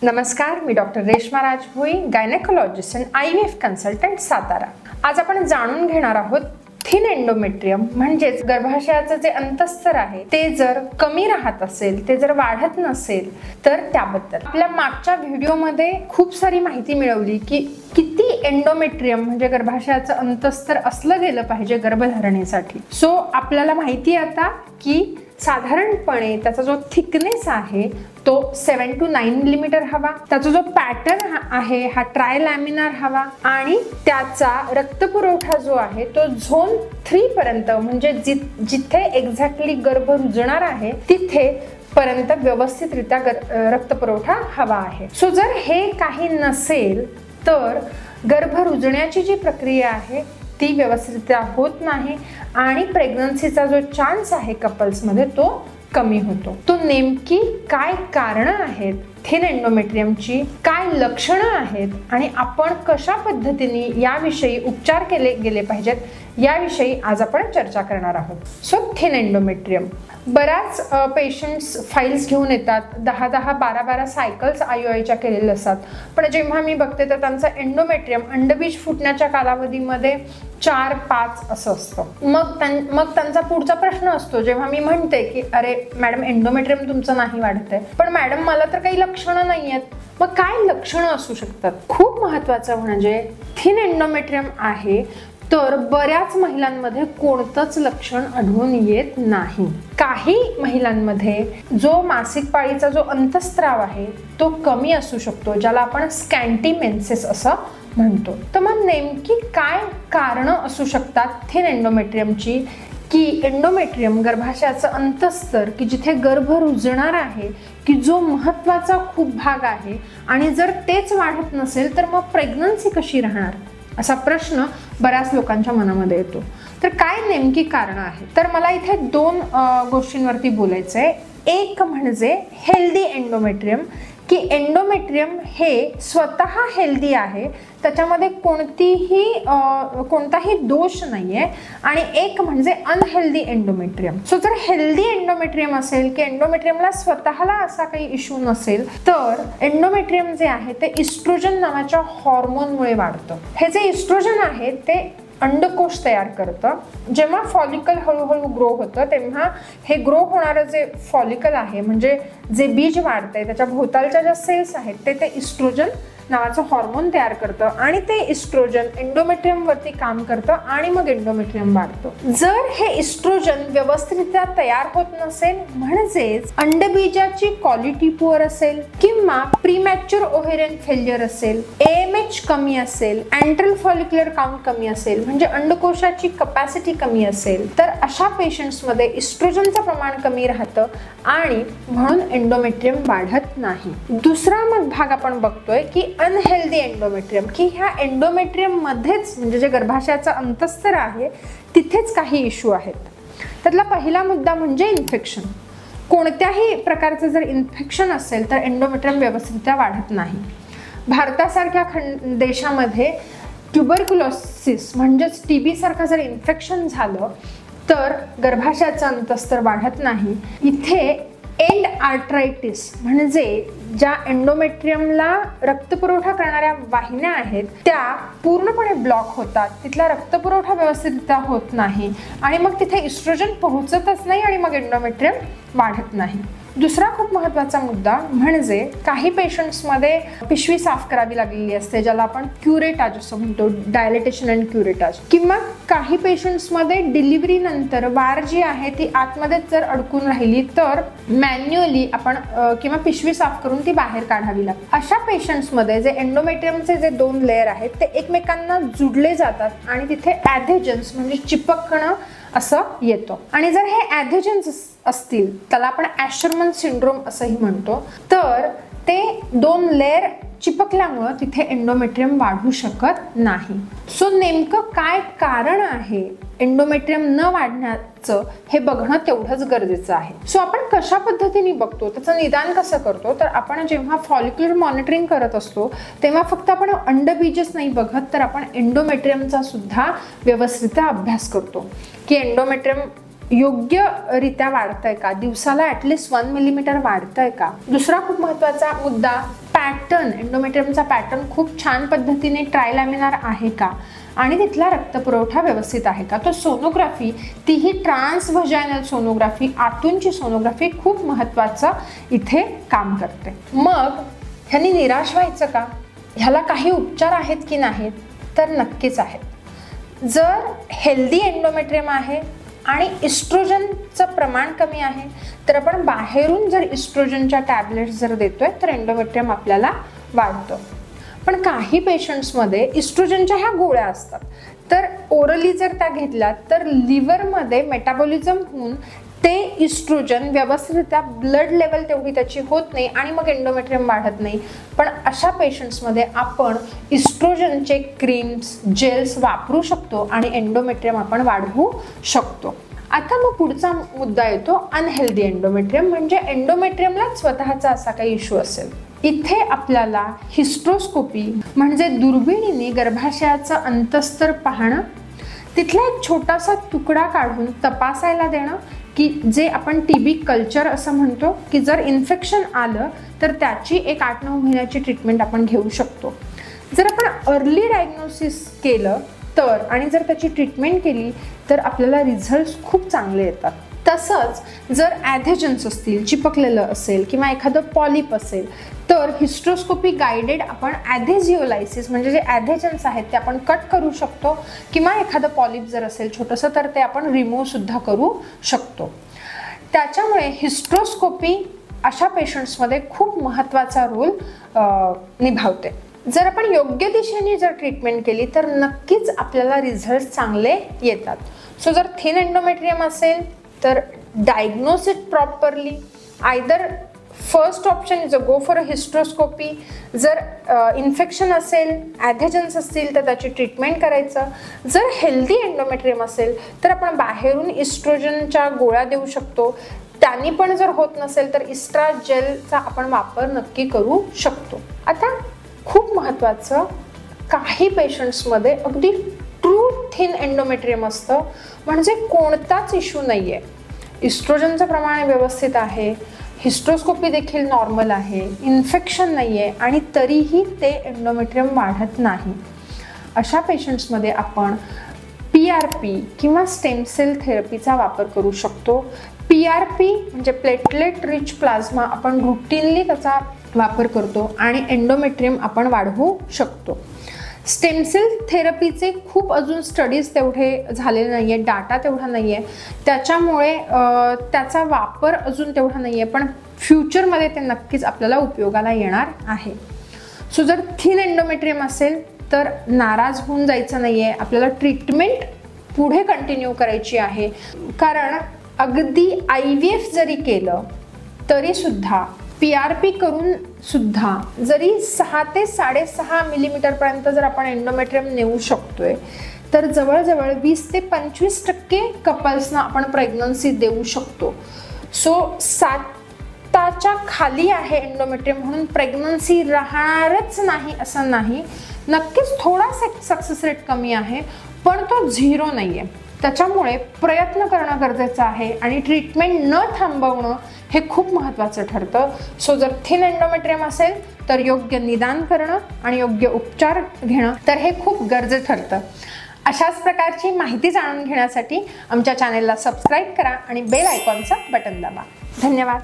नमस्कार, मी doctor Reshma Rajbhoi, gynaecologist आणि IVF consultant, Satara. आज आपण जाणून घेणार आहोत थिन एंडोमेट्रियम म्हणजेच गर्भाशयाचं जे अंतस्तर आहे ते जर कमी राहत असेल, ते जर वाढत नसेल तर त्याबद्दल। आपल्या मागच्या व्हिडिओमध्ये खूप सारी माहिती मिळवली की किती एंडोमेट्रियम म्हणजे गर्भाशयाचं अंतस्तर असलं गेलं पाहिजे गर्भधारणेसाठी। सो आपल्याला माहिती आता की साधारणपणे त्याचा जो थिकनेस आहे तो 7 to 9 मिलीमीटर हवा, त्याचा जो पॅटर्न आहे हा ट्रायलॅमिनार हवा आणि त्याचा रक्तपुरवठा जो आहे तो झोन 3 पर्यंत म्हणजे जिथे एक्झॅक्टली गर्भ रुजणार आहे तिथे पर्यंत व्यवस्थितरित्या रक्तपुरवठा हवा आहे। सो जर हे काही नसेल तर गर्भ रुजण्याची जी प्रक्रिया आहे ती व्यवस्थितरित्या होत नाही आणि प्रेग्नन्सीचा जो चान्स आहे कपल्समध्ये तो कमी होतो। तो नेमकी काय कारणं आहेत थिन एंडोमेट्रियमची, काय लक्षणं आहेत आणि आपण कशा पद्धतीने याविषयी उपचार केले गेले पाहिजेत याविषयी आज आपण चर्चा करणार आहोत। सो थिन एंडोमेट्रियम बऱ्याच पेशंट्स फाइल्स घेऊन येतात, 10-10, 12-12 सायकल्स IUIच्या केलेल्या असतात, पण जेव्हा मी बघते तर त्यांचा एंडोमेट्रियम अंडबीज फुटण्याच्या कालावधीमध्ये 4-5 असं असतं। मग त्यांचा पुढचा प्रश्न असतो जेव्हा मी म्हणते की अरे मॅडम एंडोमेट्रियम तुमचं नाही वाढतंय, पण मॅडम मला तर काही लक्षणं नाही आहेत। मग काय लक्षणं असू शकतात? खूप महत्त्वाचं म्हणजे थिन एंडोमेट्रियम आहे तर बऱ्याच महिलांमध्ये कोणतंच लक्षण आढळून येत नाही। काही महिलांमध्ये जो मासिक पाळीचा जो अंतस्त्राव आहे तो कमी असू शकतो, ज्याला आपण स्कॅन्टी मेन्सेस असं म्हणतो। तर मग नेमकी काय कारणं असू शकतात थिन एंडोमेट्रियमची की एंडोमेट्रियम गर्भाशयाचं अंतस्तर की जिथे गर्भ रुजणार आहे की जो महत्त्वाचा खूप भाग आहे आणि जर तेच वाढत नसेल तर मग प्रेग्नन्सी कशी राहणार असा प्रश्न बऱ्याच लोकांच्या मनामध्ये येतो। तर काय नेमकी कारणं आहेत? तर मला इथे 2 गोष्टींवरती बोलायचं आहे। एक म्हणजे हेल्दी एंडोमेट्रियम की एंडोमेट्रियम हे स्वतः हेल्दी आहे, त्याच्यामध्ये कोणताही दोष नाहीये, आणि एक म्हणजे अनहेल्दी एंडोमेट्रियम। सो जर हेल्दी एंडोमेट्रियम असेल की एंडोमेट्रियमला स्वतःला असा काही इश्यू नसेल तर एंडोमेट्रियम जे आहे ते इस्ट्रोजन नावाच्या हॉर्मोनमुळे वाढतं। हे जे इस्ट्रोजन आहे ते अंडकोश तयार करतं। जेव्हा फॉलिकल हळूहळू ग्रो होतं तेव्हा हे ग्रो होणारं जे फॉलिकल आहे म्हणजे जे बीज वाढतंय त्याच्या भोवतालच्या ज्या सेल्स आहेत ते इस्ट्रोजन नावाचं हॉर्मोन तयार करतं आणि ते इस्ट्रोजन एंडोमेट्रियम वरती काम करतं आणि मग एंडोमेट्रियम वाढतं। जर हे इस्ट्रोजन व्यवस्थितरित्या तयार होत नसेल म्हणजेच अंडबीजाची क्वालिटी पुअर असेल किंवा प्रीमॅच्युअर ओव्हेरियन फेल्युअर असेल, AMH कमी असेल, एंट्रल फॉलिक्युलर काउंट कमी असेल म्हणजे अंडकोशाची कपॅसिटी कमी असेल तर अशा पेशंट्समध्ये इस्ट्रोजनचं प्रमाण कमी राहतं आणि म्हणून एंडोमेट्रियम वाढत नाही। दुसरा मग भाग आपण बघतोय की अनहेल्दी एंडोमेट्रियम की ह्या एंडोमेट्रियम मध्येच म्हणजे जे गर्भाशयाचं अंतस्तर आहे तिथेच काही इश्यू आहेत। त्यातला पहिला मुद्दा म्हणजे इन्फेक्शन। कोणत्याही प्रकारचं जर इन्फेक्शन असेल तर एंडोमेट्रियम व्यवस्थितरित्या वाढत नाही। भारतासारख्या देशामध्ये ट्युबरक्युलोसिस म्हणजेच TB सारखं जर इन्फेक्शन झालं तर गर्भाशयाचं अंतस्तर वाढत नाही। इथे एंड आर्ट्रायटिस म्हणजे ज्या एंडोमेट्रियमला रक्तपुरवठा करणाऱ्या वाहिन्या आहेत त्या पूर्णपणे ब्लॉक होतात, तिथला रक्तपुरवठा व्यवस्थितरित्या होत नाही आणि मग तिथे इस्ट्रोजन पोहोचतच नाही आणि मग एंडोमेट्रियम वाढत नाही। दुसरा खूप महत्त्वाचा मुद्दा म्हणजे काही पेशंट्समध्ये पिशवी साफ करावी लागलेली असते, ज्याला आपण क्युरेटाज असं म्हणतो, डायलेटेशन अँड क्युरेटाज, किंवा काही पेशंट्समध्ये डिलिव्हरी नंतर वार जी आहे ती आतमध्येच जर अडकून राहिली तर मॅन्युअली आपण किंवा पिशवी साफ करून ती बाहेर काढावी लागते। अशा पेशंट्समध्ये जे एंडोमेट्रियमचे जे 2 लेअर आहेत ते एकमेकांना जुडले जातात आणि तिथे ॲधेजन्स म्हणजे चिपकणं असं येतं आणि जर हे ॲधेजन्स असतील त्याला आपण ॲशरमन सिंड्रोम असंही म्हणतो, तर ते 2 लेअर चिपकल्यामुळं तिथे एंडोमेट्रियम वाढू शकत नाही। सो नेमकं काय कारण आहे एंडोमेट्रियम न वाढण्याचं हे बघणं तेवढंच गरजेचं आहे। सो आपण कशा पद्धतीने बघतो, त्याचं निदान कसं करतो, तर आपण जेव्हा फॉलिक्युलर मॉनिटरिंग करत असतो तेव्हा फक्त आपण अंडबीजच नाही बघत तर आपण एंडोमेट्रियमचा सुद्धा व्यवस्थित अभ्यास करतो की एंडोमेट्रियम योग्यरित्या वाढतंय का, दिवसाला ॲटलिस्ट 1 मिलीमीटर वाढतंय का। दुसरा खूप महत्त्वाचा मुद्दा पॅटर्न, एंडोमेट्रियमचा पॅटर्न खूप छान पद्धतीने ट्रायलॅमिनार आहे का आणि तिथला रक्तपुरवठा व्यवस्थित आहे का. तो सोनोग्राफी, तीही ट्रान्सव्हजायनल सोनोग्राफी, आतूनची सोनोग्राफी खूप महत्त्वाचं इथे काम करते. मग ह्यांनी निराश व्हायचं का? ह्याला काही उपचार आहेत की नाहीत? तर नक्कीच आहेत. जर हेल्दी एंडोमेट्रियम आहे आणि इस्ट्रोजनचं प्रमाण कमी आहे तर आपण बाहेरून जर इस्ट्रोजनच्या टॅबलेट्स जर देतोय तर एंडोमेट्रियम आपल्याला वाढतं. पण काही पेशंट्समध्ये इस्ट्रोजनच्या ह्या गोळ्या असतात, तर ओरली जर त्या घेतल्या तर लिव्हरमध्ये मेटाबॉलिझम होऊन ते इस्ट्रोजन व्यवस्थितरित्या ब्लड लेवल तेवढी त्याची होत नाही आणि मग एंडोमेट्रियम वाढत नाही. पण अशा पेशंट्समध्ये आपण इस्ट्रोजनचे क्रीम्स, जेल्स वापरू शकतो आणि एंडोमेट्रियम आपण वाढवू शकतो. आता मग पुढचा मुद्दा येतो अनहेल्दी एंडोमेट्रियम, म्हणजे एंडोमेट्रियमला स्वतःचा असा काही इश्यू असेल. इथे आपल्याला हिस्ट्रोस्कोपी म्हणजे दुर्बिणीने गर्भाशयाचं अंतस्तर पाहणं, तिथला एक छोटासा तुकडा काढून तपासायला देणं, की जे आपण TB कल्चर असं म्हणतो, की जर इन्फेक्शन आलं तर त्याची एक 8-9 महिन्याची ट्रीटमेंट आपण घेऊ शकतो. जर आपण अर्ली डायग्नोसिस केलं तर आणि जर त्याची ट्रीटमेंट केली तर आपल्याला रिझल्ट्स खूप चांगले येतात. तसंच जर ॲधेजन्स असतील, चिपकलेलं असेल किंवा एखादं पॉलिप असेल तर हिस्ट्रोस्कोपी गायडेड आपण ॲधेजिओलायसिस म्हणजे जे ॲधेजन्स आहेत ते आपण कट करू शकतो, किंवा एखादं पॉलिप जर असेल छोटंसं तर ते आपण रिमूव्ह सुद्धा करू शकतो. त्याच्यामुळे हिस्ट्रोस्कोपी अशा पेशंट्समध्ये खूप महत्त्वाचा रोल निभावते. जर आपण योग्य दिशेने जर ट्रीटमेंट केली तर नक्कीच आपल्याला रिझल्ट चांगले येतात. सो जर थिन एंडोमेट्रियम असेल तर diagnose it properly. Either first option is a go for a hysteroscopy. जर इन्फेक्शन असेल, ॲधेजन्स असतील तर त्याची ट्रीटमेंट करायचं. जर हेल्दी एंडोमेट्रियम असेल तर आपण बाहेरून इस्ट्रोजनच्या गोळ्या देऊ शकतो. त्यांनी पण जर होत नसेल तर इस्ट्रा जेलचा आपण वापर नक्की करू शकतो. आता खूप महत्त्वाचं, काही पेशंट्समध्ये अगदी ट्रू थिन एंडोमेट्रियम असतं, म्हणजे कोणताच इश्यू नाही आहे, इस्ट्रोजनचं प्रमाण व्यवस्थित आहे, हिस्ट्रोस्कोपी देखील नॉर्मल आहे, इन्फेक्शन नाही आहे आणि तरीही ते एंडोमेट्रियम वाढत नाही. अशा पेशंट्समध्ये आपण PRP किंवा स्टेम सेल थेरपीचा वापर करू शकतो. PRP म्हणजे प्लेटलेट रिच प्लाझ्मा आपण रुटीनली त्याचा वापर करतो आणि एंडोमेट्रियम आपण वाढवू शकतो. स्टेम सेल थेरपीचे खूप अजून स्टडीज तेवढे झालेले नाही आहे, डाटा तेवढा नाही आहे, त्याच्यामुळे त्याचा वापर अजून तेवढा नाही आहे, पण फ्युचरमध्ये ते नक्कीच आपल्याला उपयोगाला येणार आहे. सो जर थिन एंडोमेट्रियम असेल तर नाराज होऊन जायचं नाही आहे, आपल्याला ट्रीटमेंट पुढे कंटिन्यू करायची आहे. कारण अगदी IVF जरी केलं तरीसुद्धा, PRP करून सुद्धा जरी 6 ते 6.5 मिलीमीटरपर्यंत जर आपण एंडोमेट्रियम नेऊ शकतोय तर जवळजवळ 20 ते 25% कपल्सना आपण प्रेग्नन्सी देऊ शकतो. सो 7च्या खाली आहे एंडोमेट्रियम म्हणून प्रेग्नन्सी राहणारच नाही असं नाही. नक्कीच थोडा सक्सेस रेट कमी आहे पण तो 0 नाही आहे. त्याच्यामुळे प्रयत्न करणं गरजेचं आहे आणि ट्रीटमेंट न थांबवणं हे खूप महत्त्वाचं ठरतं. सो जर थिन एंडोमेट्रियम असेल तर योग्य निदान करणं आणि योग्य उपचार घेणं तर हे खूप गरजेचं ठरतं. अशाच प्रकारची माहिती जाणून घेण्यासाठी आमच्या चॅनेलला सबस्क्राईब करा आणि बेल आयकॉनचं बटन दाबा. धन्यवाद.